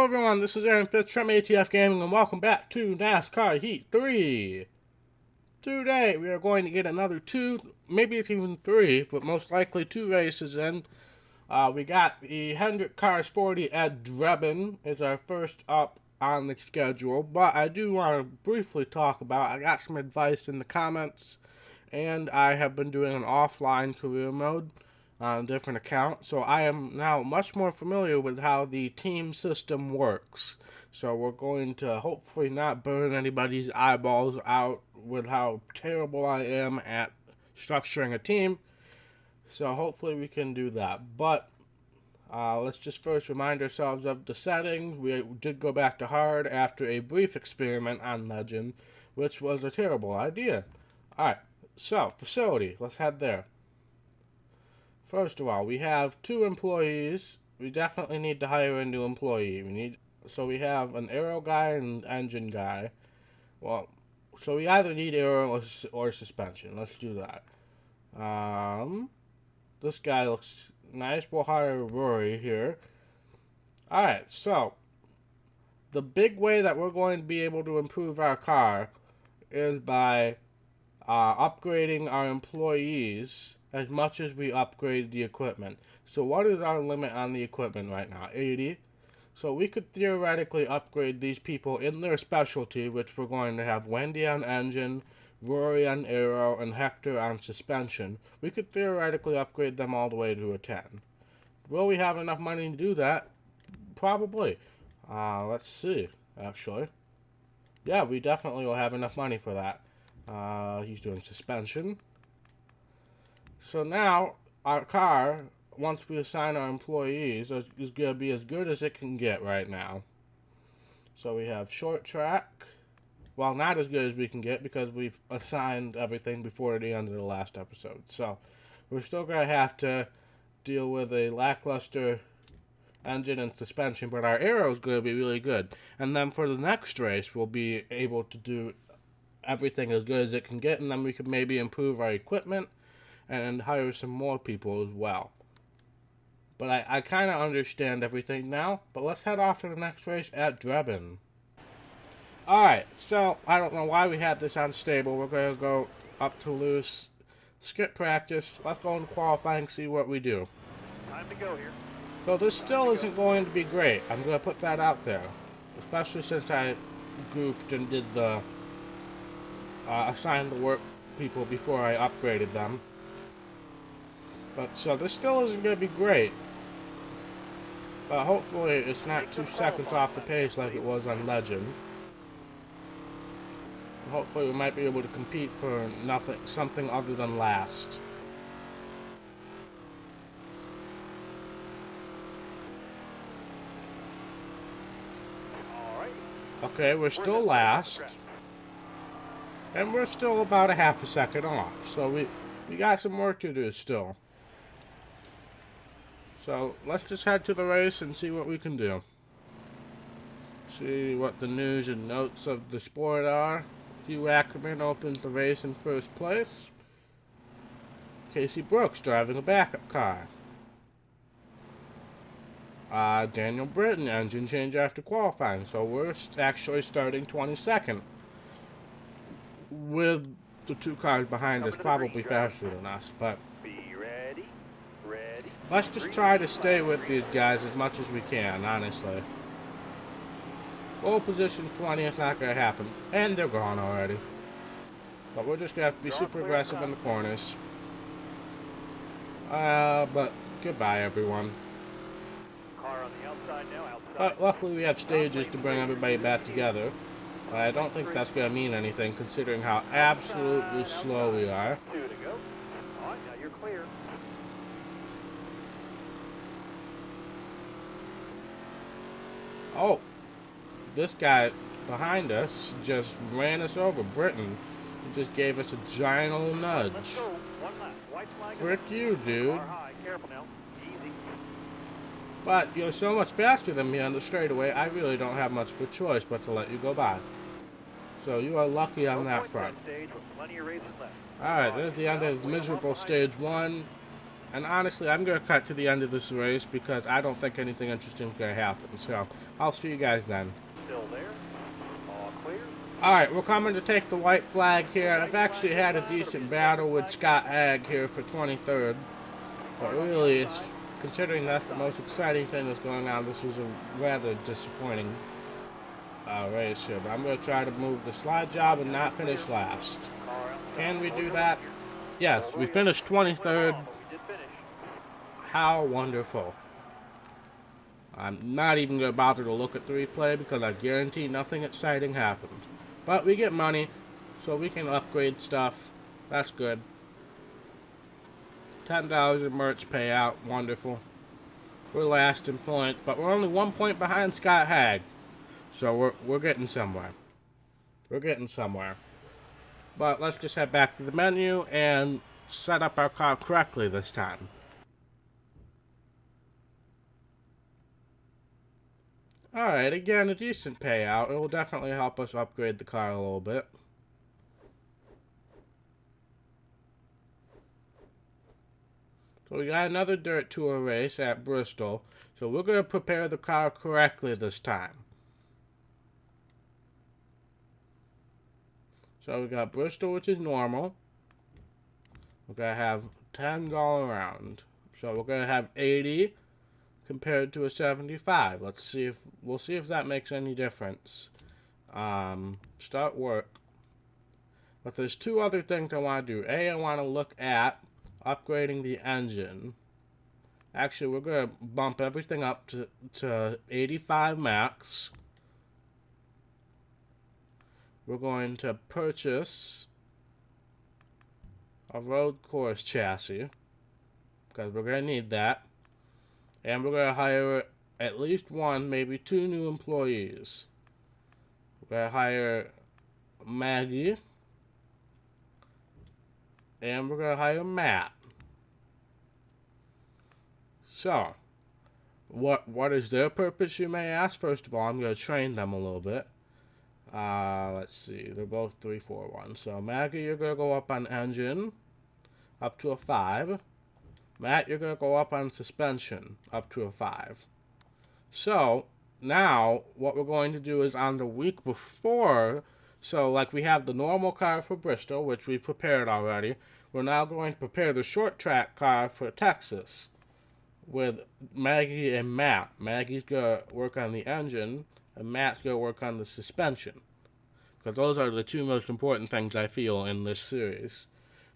everyone, this is Aaron Fitz from ATF Gaming, and welcome back to NASCAR Heat 3. Today, we are going to get another 2, maybe it's even 3, but most likely 2 races in. We got the Hendrick Cars 40 at Drebin is our first up on the schedule, but I do want to briefly talk about, I got some advice in the comments, and I have been doing an offline career mode on a different account, so I am now much more familiar with how the team system works. So we're going to hopefully not burn anybody's eyeballs out with how terrible I am at structuring a team. So hopefully we can do that. But let's just first remind ourselves of the settings. We did go back to hard after a brief experiment on Legend, which was a terrible idea. Alright, so facility, let's head there. First of all, we have 2 employees. We definitely need to hire a new employee. So we have an aero guy and an engine guy. Well, so we either need aero or suspension. Let's do that. This guy looks nice. We'll hire Rory here. Alright, so the big way that we're going to be able to improve our car is by upgrading our employees as much as we upgrade the equipment. So what is our limit on the equipment right now? 80. So we could theoretically upgrade these people in their specialty, which we're going to have Wendy on engine, Rory on aero, and Hector on suspension. We could theoretically upgrade them all the way to a 10. Will we have enough money to do that? Probably. Let's see, actually. Yeah, we definitely will have enough money for that. He's doing suspension. So now, our car, once we assign our employees, is going to be as good as it can get right now. So we have short track. Well, not as good as we can get because we've assigned everything before the end of the last episode. So we're still going to have to deal with a lackluster engine and suspension, but our aero is going to be really good. And then for the next race, we'll be able to do everything as good as it can get, and then we can maybe improve our equipment and hire some more people as well. But I kind of understand everything now, but let's head off to the next race at Drebin. Alright, so I don't know why we had this unstable. We're going to go up to loose, skip practice, let's go into qualifying, see what we do. Time to go here. So this still isn't going to be great. I'm going to put that out there. Especially since I goofed and did the assigned the work people before I upgraded them. But so this still isn't going to be great. But hopefully it's not 2 seconds off the pace like it was on Legend. And hopefully we might be able to compete for something other than last. Okay, we're still last. And we're still about a half a second off. So we got some work to do still. So let's just head to the race and see what we can do. See what the news and notes of the sport are. Hugh Ackerman opens the race in first place. Casey Brooks driving a backup car. Daniel Britton, engine change after qualifying. So we're actually starting 22nd. With the 2 cars behind us probably faster than us, but let's just try to stay with these guys as much as we can, honestly. Pole position 20 is not going to happen, and they're gone already. But we're just going to have to be super aggressive in the corners. But goodbye, everyone. Car on the outside now, outside. But luckily we have stages to bring everybody back together. I don't think that's going to mean anything, considering how absolutely slow we are. 2 to go. All right, now you're clear. Oh, this guy behind us just ran us over. Britton. He just gave us a giant old nudge. Let's go. 1 lap. White flag. Frick you, dude. Car high. Careful now. Easy. But you're so much faster than me on the straightaway, I really don't have much of a choice but to let you go by. So you are lucky on that front. Alright, there's the end of miserable stage 1. And honestly, I'm going to cut to the end of this race because I don't think anything interesting is going to happen. So, I'll see you guys then. Still there. All clear. Alright, we're coming to take the white flag here. I've actually had a decent battle with Scott Hagg here for 23rd. But really, it's considering that's the most exciting thing that's going on, this was a rather disappointing race here. But I'm going to try to move the slide job and not finish last. Can we do that? Yes, we finished 23rd. How wonderful. I'm not even going to bother to look at the replay because I guarantee nothing exciting happened. But we get money, so we can upgrade stuff. That's good. $10 in merch payout. Wonderful. We're last in points, but we're only 1 point behind Scott Hagg. So we're getting somewhere. We're getting somewhere. But let's just head back to the menu and set up our car correctly this time. Alright, again, a decent payout. It will definitely help us upgrade the car a little bit. So we got another Dirt Tour race at Bristol. So we're going to prepare the car correctly this time. So we got Bristol, which is normal. We're going to have 10 all around. So we're going to have 80 compared to a 75. We'll see if that makes any difference. Start work. But there's two other things I want to do. A, I want to look at upgrading the engine. Actually, we're going to bump everything up to 85 max. We're going to purchase a road course chassis because we're going to need that. And we're going to hire at least one, maybe two new employees. We're going to hire Maggie. And we're going to hire Matt. So, what is their purpose, you may ask? First of all, I'm going to train them a little bit. Let's see. They're both 341. So, Maggie, you're going to go up on engine, up to a 5. Matt, you're going to go up on suspension, up to a 5. So, now, what we're going to do is on the week before, so like we have the normal car for Bristol, which we've prepared already, we're now going to prepare the short track car for Texas with Maggie and Matt. Maggie's going to work on the engine, and Matt's going to work on the suspension. Because those are the two most important things I feel in this series.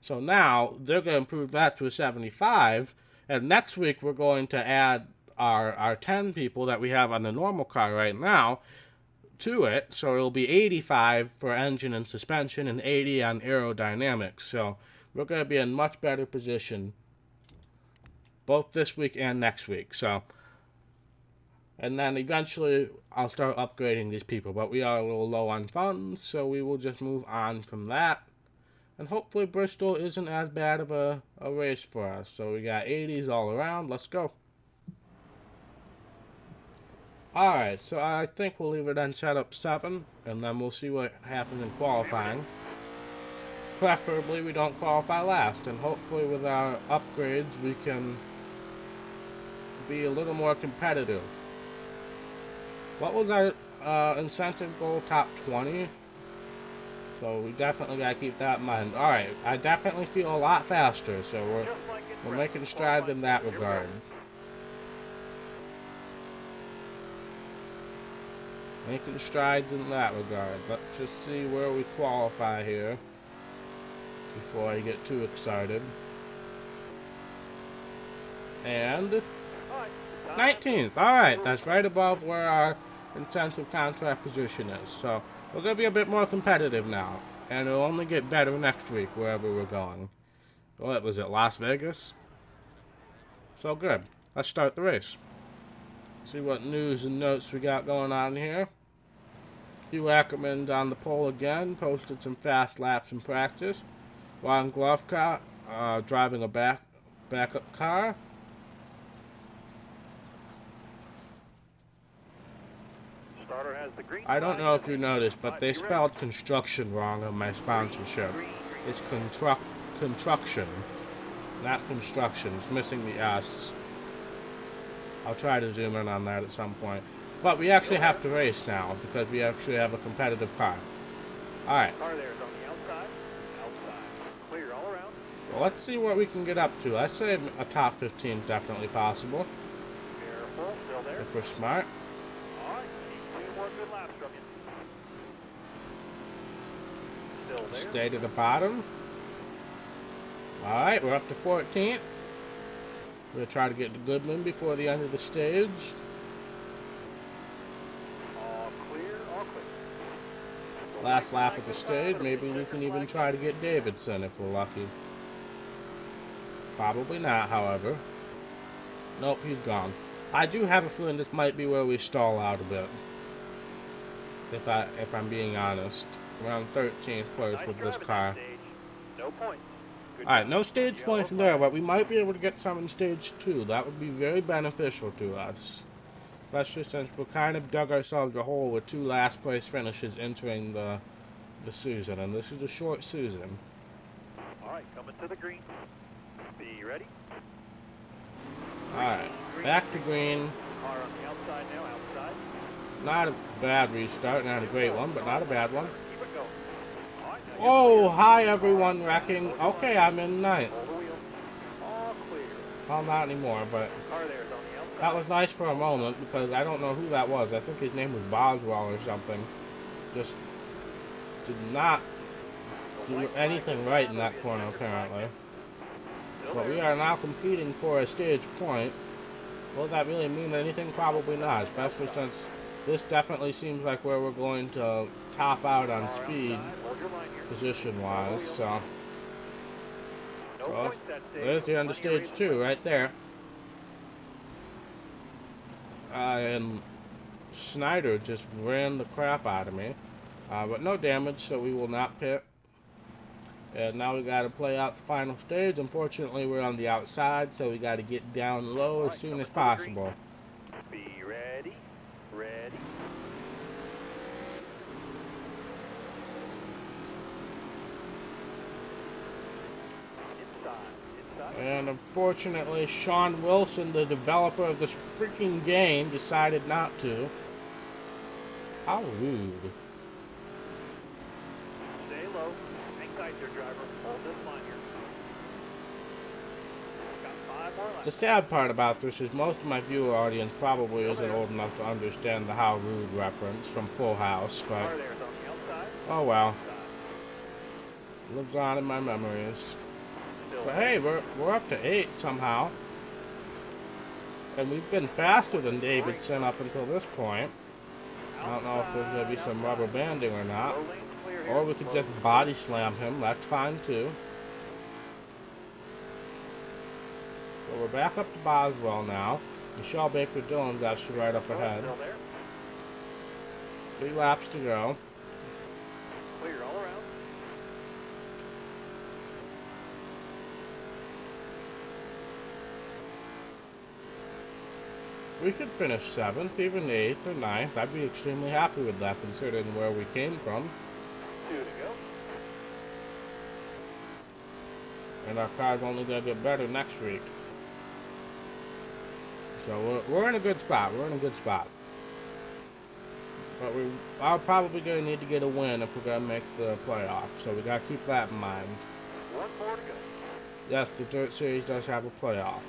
So now, they're going to improve that to a 75, and next week we're going to add our 10 people that we have on the normal car right now to it, so it'll be 85 for engine and suspension and 80 on aerodynamics. So we're going to be in much better position both this week and next week. So, and then eventually I'll start upgrading these people, but we are a little low on funds, so we will just move on from that. And hopefully Bristol isn't as bad of a race for us. So we got 80s all around. Let's go. Alright, so I think we'll leave it on setup 7, and then we'll see what happens in qualifying. Preferably we don't qualify last, and hopefully with our upgrades we can be a little more competitive. What was our incentive goal? Top 20? So we definitely got to keep that in mind. Alright, I definitely feel a lot faster, so we're making strides in that regard. Making strides in that regard. Let's just see where we qualify here before I get too excited. And 19th. Alright, that's right above where our incentive contract position is. So we're going to be a bit more competitive now. And it'll only get better next week wherever we're going. What was it, Las Vegas? So good. Let's start the race. See what news and notes we got going on here. Hugh Ackerman's on the pole again. Posted some fast laps in practice. Ron Glovka driving a backup car. Starter has the green. I don't know if you noticed, but they spelled construction wrong on my sponsorship. It's construction. Not construction. It's missing the S. I'll try to zoom in on that at some point. But we actually have to race now because we actually have a competitive car. Alright. Car there is on the outside. Outside. Clear all around. Well, let's see what we can get up to. I'd say a top 15 is definitely possible. Careful. Still there. If we're smart. Alright. Need 2 more good laps from you. Still there. Stay to the bottom. Alright, we're up to 14th. We'll try to get to Goodman before the end of the stage. All clear. All clear. Last lap of the stage. Maybe we can even try to get Davidson if we're lucky. Probably not, however. Nope, he's gone. I do have a feeling this might be where we stall out a bit. If I'm being honest. Around 13th place with this car. No points. Alright, no stage points there, but we might be able to get some in stage 2. That would be very beneficial to us. Especially since we kind of dug ourselves a hole with 2 last place finishes entering the season. And this is a short season. Alright, coming to the green. Be ready. Alright, back to green. Car on the outside now, outside. Not a bad restart, not a great one, but not a bad one. Keep it going. All right, now Oh, hi everyone wrecking. Okay, I'm in ninth. hold the wheel. All clear. Well, not anymore, but Car there is on the outside. that was nice for a moment because I don't know who that was. I think his name was Boswell or something. Just did not do anything right in that corner apparently. Still But there. we are now competing for a stage point. Will that really mean anything? Probably not, especially since this definitely seems like where we're going to top out on Car speed, outside. Hold your line here. position-wise. So, No well, points that stage. there's the end of Plenty stage race 2 right there. And Snyder just ran the crap out of me. But no damage, so we will not pit. And now we got to play out the final stage. Unfortunately, we're on the outside, so we got to get down low as soon as possible. Be ready. Ready. Inside. Inside. And unfortunately, Sean Wilson, the developer of this freaking game, decided not to. How rude. Stay low. Hang tight there, driver. Hold this line here. Got 5 more laps. The sad part about this is most of my viewer audience probably isn't old enough to understand the How Rude reference from Full House, but Car there is on the outside. oh well. Outside. Lives on in my memories. Still But there. hey, we're up to 8 somehow. And we've been faster than Davidson up until this point. I don't know if there's going to be some rubber banding or not. Low lane's clear here. Or we could just body slam him. That's fine too. So we're back up to Boswell now. Michelle Baker Dillon's actually right up ahead. Still there. 3 laps to go. Clear all around. We could finish 7th, even 8th or 9th. I'd be extremely happy with that considering where we came from. 2 to go. And our car's only going to get better next week. So we're in a good spot. We're in a good spot. But we are probably going to need to get a win if we're going to make the playoffs. So we got to keep that in mind. 1 more to go. Yes, the Dirt Series does have a playoff.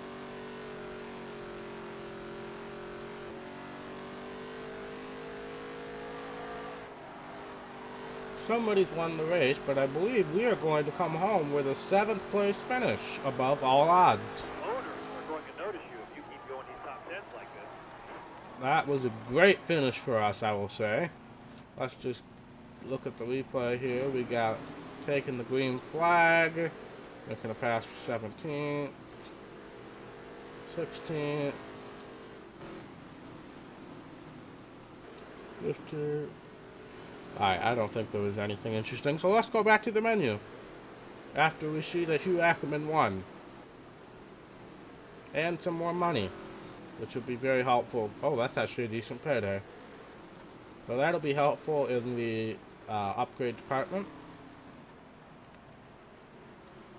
Somebody's won the race, but I believe we are going to come home with a 7th place finish above all odds. Owners are going to notice you if you keep going these top 10s like this. That was a great finish for us, I will say. Let's just look at the replay here. We got taking the green flag, making a pass for 17th, 16th, 15th. Alright, I don't think there was anything interesting, so let's go back to the menu. After we see that Hugh Ackerman won. And some more money, which would be very helpful. Oh, that's actually a decent payday. So that'll be helpful in the upgrade department.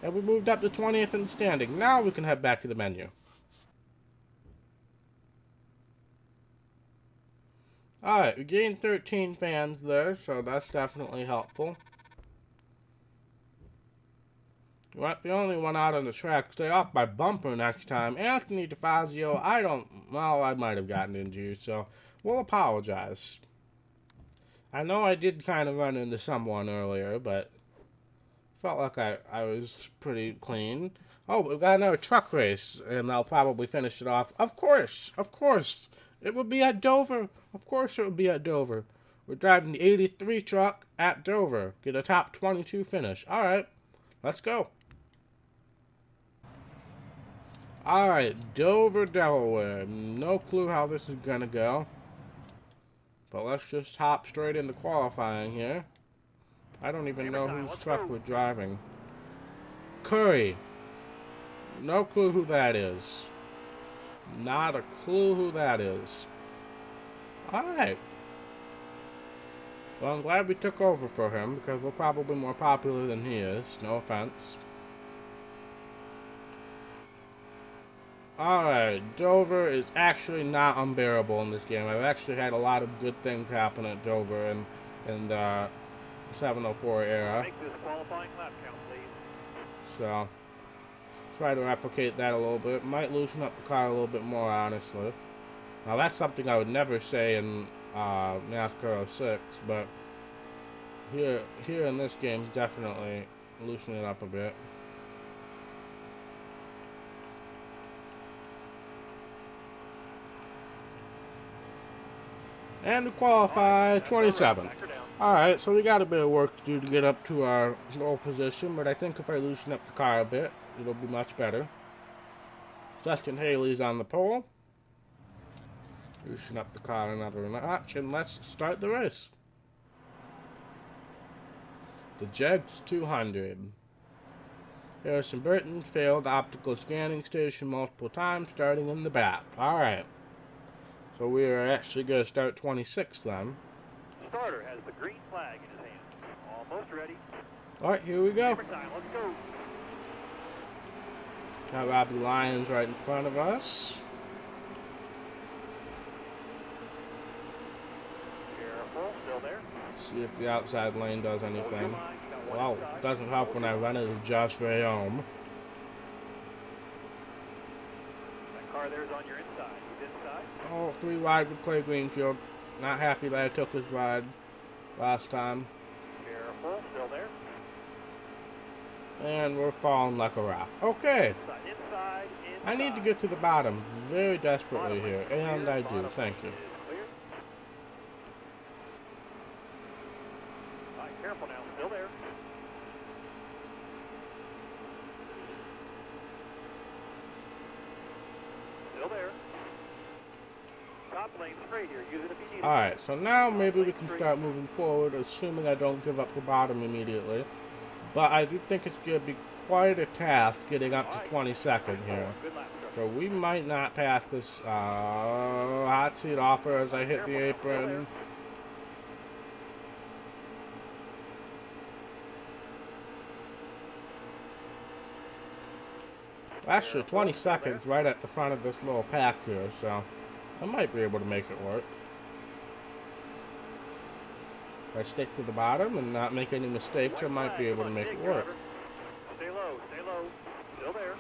And we moved up to 20th in the standing. Now we can head back to the menu. Alright, we gained 13 fans there, so that's definitely helpful. You weren't the only one out on the track. Stay off my bumper next time. Anthony DeFazio, I might have gotten into you, so we'll apologize. I know I did kind of run into someone earlier, but felt like I was pretty clean. Oh, we've got another truck race, and I'll probably finish it off. Of course. It would be at Dover. Of course it would be at Dover. We're driving the 83 truck at Dover. Get a top 22 finish. Alright, let's go. Alright, Dover, Delaware. No clue how this is gonna go. But let's just hop straight into qualifying here. I don't even know whose truck we're driving. Curry. No clue who that is. Not a clue who that is. Alright. Well, I'm glad we took over for him, because we're probably more popular than he is. No offense. Alright, Dover is actually not unbearable in this game. I've actually had a lot of good things happen at Dover in the 704 era. Make this qualifying lap count, please. So, try to replicate that a little bit. Might loosen up the car a little bit more, honestly. Now, that's something I would never say in NASCAR 06, but here in this game, definitely loosen it up a bit. And to qualify, 27. Alright, so we got a bit of work to do to get up to our goal position, but I think if I loosen up the car a bit, it'll be much better. Justin Haley's on the pole. Loosen up the car another notch, and let's start the race. The Jegs 200. Harrison Burton failed optical scanning station multiple times, starting in the back. Alright. So we are actually going to start 26th then. Starter has the green flag in his hand. Almost ready. Alright, here we go. Time, let's go. Got Robbie Lyons right in front of us. Careful, still there. See if the outside lane does anything. Well, it doesn't help when I run into Josh Rayome. That car there is on your inside. He's inside. Oh, 3 wide with Clay Greenfield. Not happy that I took his ride last time. Careful, still there. And we're falling like a rock. Okay. Inside. I need to get to the bottom very desperately here. And I do. Thank you. Alright, careful now. Still there. Still there. Top lane straight here. Use it if you need it. Alright, so now maybe we can start moving forward, assuming I don't give up the bottom immediately. But I do think it's going to be quite a task getting up to 22nd here. So we might not pass this hot seat offer as I hit the apron. Actually, 20 seconds right at the front of this little pack here, so I might be able to make it work. If I stick to the bottom and not make any mistakes, I might be able to make it work. Stay low, still there.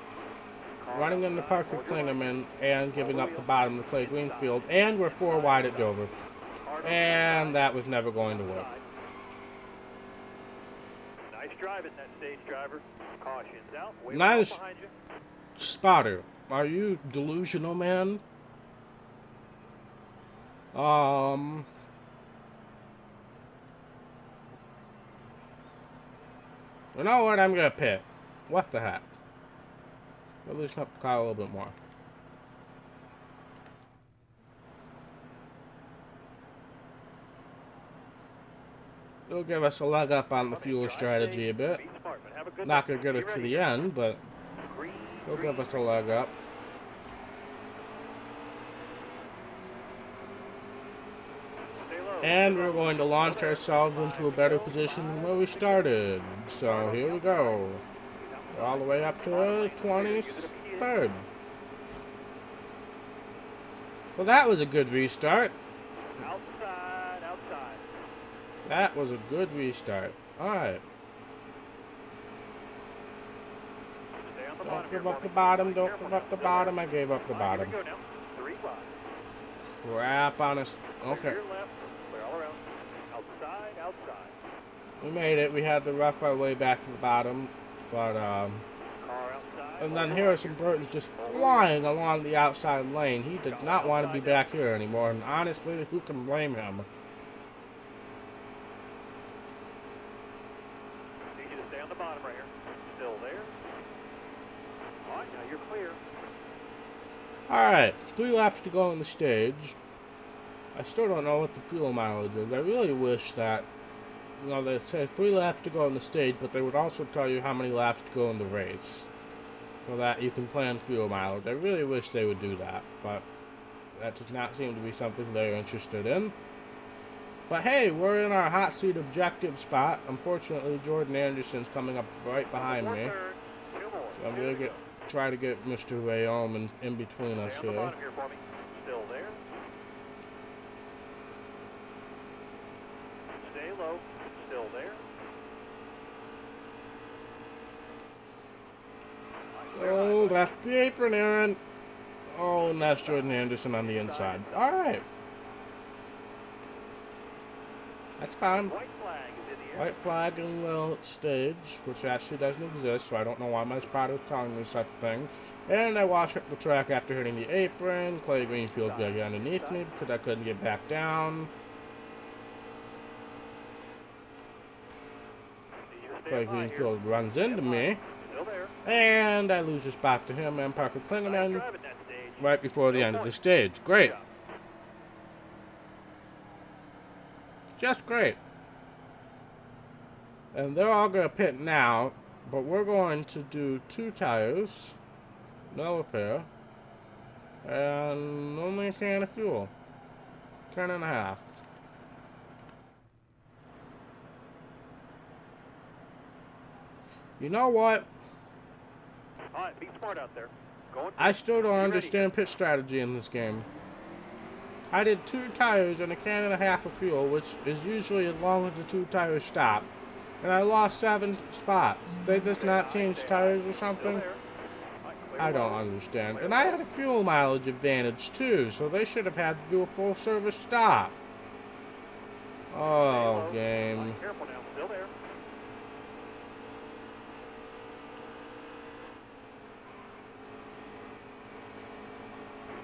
Running into Parker Klingerman and giving up the bottom to Clay Greenfield, and we're 4 wide at Dover. And that was never going to work. Nice driving, that stage driver. Caution's out. Nice spotter. Are you delusional, man? You know what? I'm gonna pit. What the heck? We'll loosen up the car a little bit more. It'll give us a leg up on the fuel strategy a bit. Not gonna get us to the end, but it'll give us a leg up. And we're going to launch ourselves into a better position than where we started. So here we go. all the way up to 23rd. Well, that was a good restart. Outside, outside. That was a good restart. Alright. Stay on the Don't bottom here give up for the me. bottom. Don't Careful give now. up the Still bottom. there. I gave up the All right, bottom. here we go now. 3 wide. Crap on us. Clear Okay. your left. Clear all around. Outside, outside. We made it. We had to rough our way back to the bottom. But, Car outside. and then Harrison Burton's just flying along the outside lane. He did not want to be back here anymore. And honestly, who can blame him? Need you to stay on the bottom right here. Still there. All right, now you're clear. Alright. 3 laps to go on the stage. I still don't know what the fuel mileage is. I really wish that, you know, they say 3 laps to go on the stage, but they would also tell you how many laps to go in the race, so that you can plan fuel mileage. I really wish they would do that, but that does not seem to be something they're interested in. But hey, we're in our hot seat objective spot. Unfortunately, Jordan Anderson's coming up right behind me. 2 more. So I'm gonna try to get Mr. Rayom in between us Stay on the here. bottom here for me. Still there. Stay low. Still there. Oh, left the apron, Aaron. Oh, and that's Jordan Anderson on the inside. Alright. That's fine. White flag is in the air. White flag in the stage, which actually doesn't exist, so I don't know why my spotter is telling me such things. And I wash up the track after hitting the apron. Clay Greenfield got underneath me because I couldn't get back down. Clay Greenfield runs into me. Still there. And I lose the spot to him and Parker Nice Klingeman driving that stage. right before the end of the stage. Great. Good job. Just great. And they're all going to pit now, but we're going to do 2 tires, no repair, and only a can of fuel. 10.5. You know what? All right, be smart out there. Going I still don't Be ready. understand pit strategy in this game. I did 2 tires and a can and a half of fuel, which is usually as long as the 2 tires stop. And I lost 7 spots. They just not change tires or Still something? there. All right, clear I don't low. understand. And I had a fuel mileage advantage too, so they should have had to do a full service stop. Stay Oh, low. All game. right, careful now. Still there.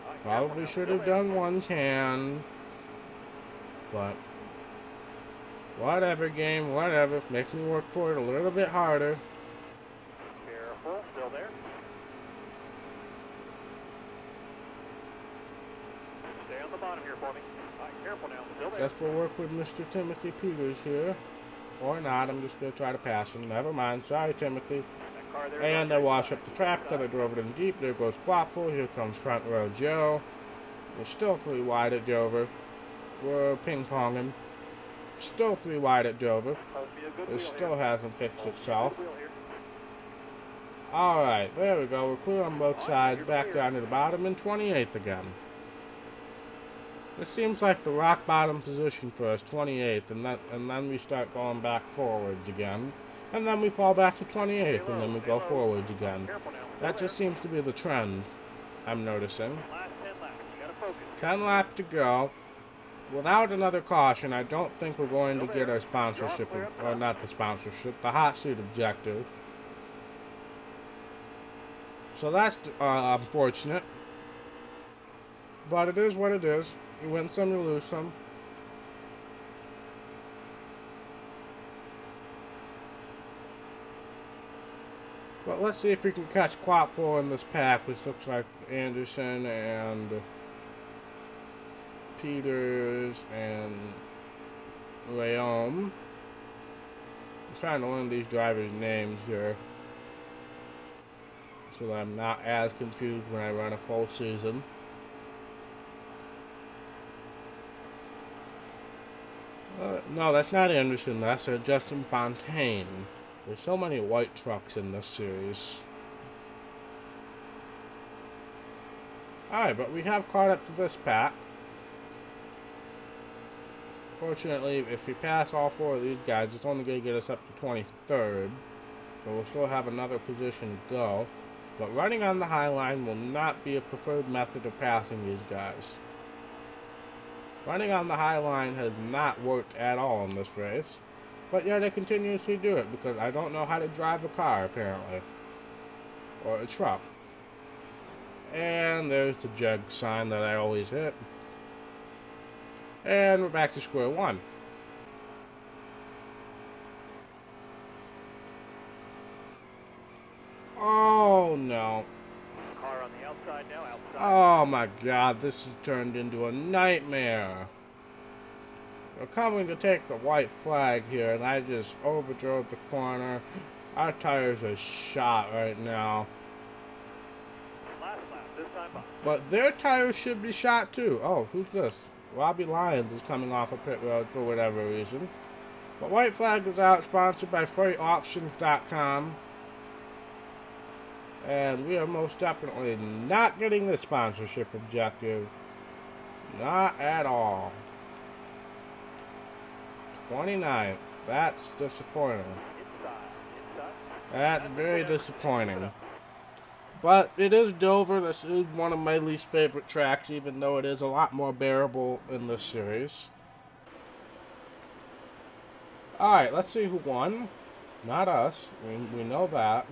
All right, careful Probably now. should Still have there. done 1 can. But whatever, game, whatever. Make me work for it a little bit harder. Careful. Still there. Stay on the bottom here for me. All right, careful now. Still there. Guess we'll work with Mr. Timothy Peters here. Or not, I'm just going to try to pass him. Never mind. Sorry, Timothy. That car there is And on I your wash side. up the track because I drove it in deep. There goes Quaffle. Here comes front row Joe. We're still 3 wide at Dover. We're ping-ponging. Still 3 wide at Dover. Must be a good It wheel still here. hasn't fixed Must be a good itself. wheel here. Alright, there we go. We're clear on both Alright, sides. you're Back clear. down to the bottom in 28th again. This seems like the rock bottom position for us, 28th, and then we start going back forwards again. And then we fall back to 28th, and then we go forwards again. Careful now. That just seems to be the trend I'm noticing. Last 10 laps. You gotta focus. 10 laps to go. Without another caution, I don't think we're going to get our sponsorship, or not the sponsorship, the hot seat objective. So that's unfortunate. But it is what it is. You win some, you lose some. But let's see if we can catch Quap 4 in this pack, which looks like Anderson and Peters and Rayom. I'm trying to learn these drivers' names here, so that I'm not as confused when I run a full season. No, that's not Anderson. That's Justin Fontaine. There's so many white trucks in this series. Alright, but we have caught up to this pack. Fortunately, if we pass all 4 of these guys, it's only going to get us up to 23rd. So we'll still have another position to go. But running on the high line will not be a preferred method of passing these guys. Running on the high line has not worked at all in this race. But yet I continuously do it because I don't know how to drive a car, apparently. Or a truck. And there's the jug sign that I always hit. And we're back to square one. Oh no. Car on the outside now, outside. Oh my god, this has turned into a nightmare. We're coming to take the white flag here, and I just overdrove the corner. Our tires are shot right now. Last lap, this time by. But their tires should be shot too. Oh, who's this? Robbie Lyons is coming off a pit road for whatever reason. But white flag is out, sponsored by FreightAuctions.com. And we are most definitely not getting this sponsorship objective. Not at all. 29. That's disappointing. Inside. That's very disappointing. But it is Dover. This is one of my least favorite tracks, even though it is a lot more bearable in this series. Alright, let's see who won. Not us. We know that.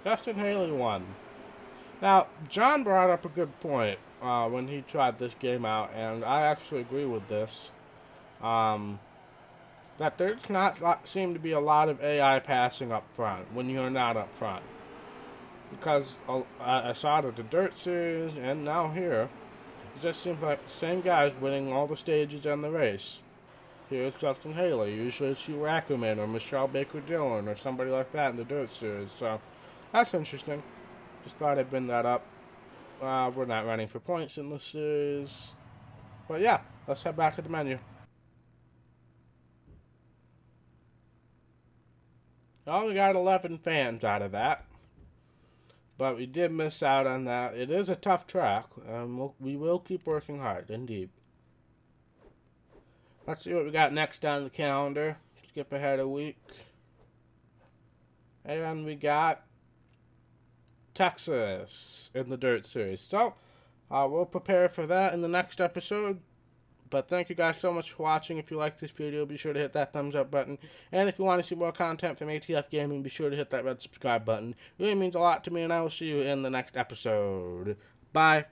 Justin Haley won. Now, John brought up a good point when he tried this game out, and I actually agree with this. That there does not seem to be a lot of AI passing up front when you're not up front. Because I saw it at the Dirt Series, and now here, it just seems like the same guys winning all the stages in the race. Here's Justin Haley. Usually it's Hugh Ackerman or Michelle Baker Dillon or somebody like that in the Dirt Series. So, that's interesting. Just thought I'd bring that up. We're not running for points in this series. But yeah, let's head back to the menu. Oh, we got 11 fans out of that. But we did miss out on that. It is a tough track. We will keep working hard, indeed. Let's see what we got next on the calendar. Skip ahead a week. And we got Texas in the Dirt Series. So, we'll prepare for that in the next episode. But thank you guys so much for watching. If you like this video, be sure to hit that thumbs up button. And if you want to see more content from ATF Gaming, be sure to hit that red subscribe button. It really means a lot to me, and I will see you in the next episode. Bye.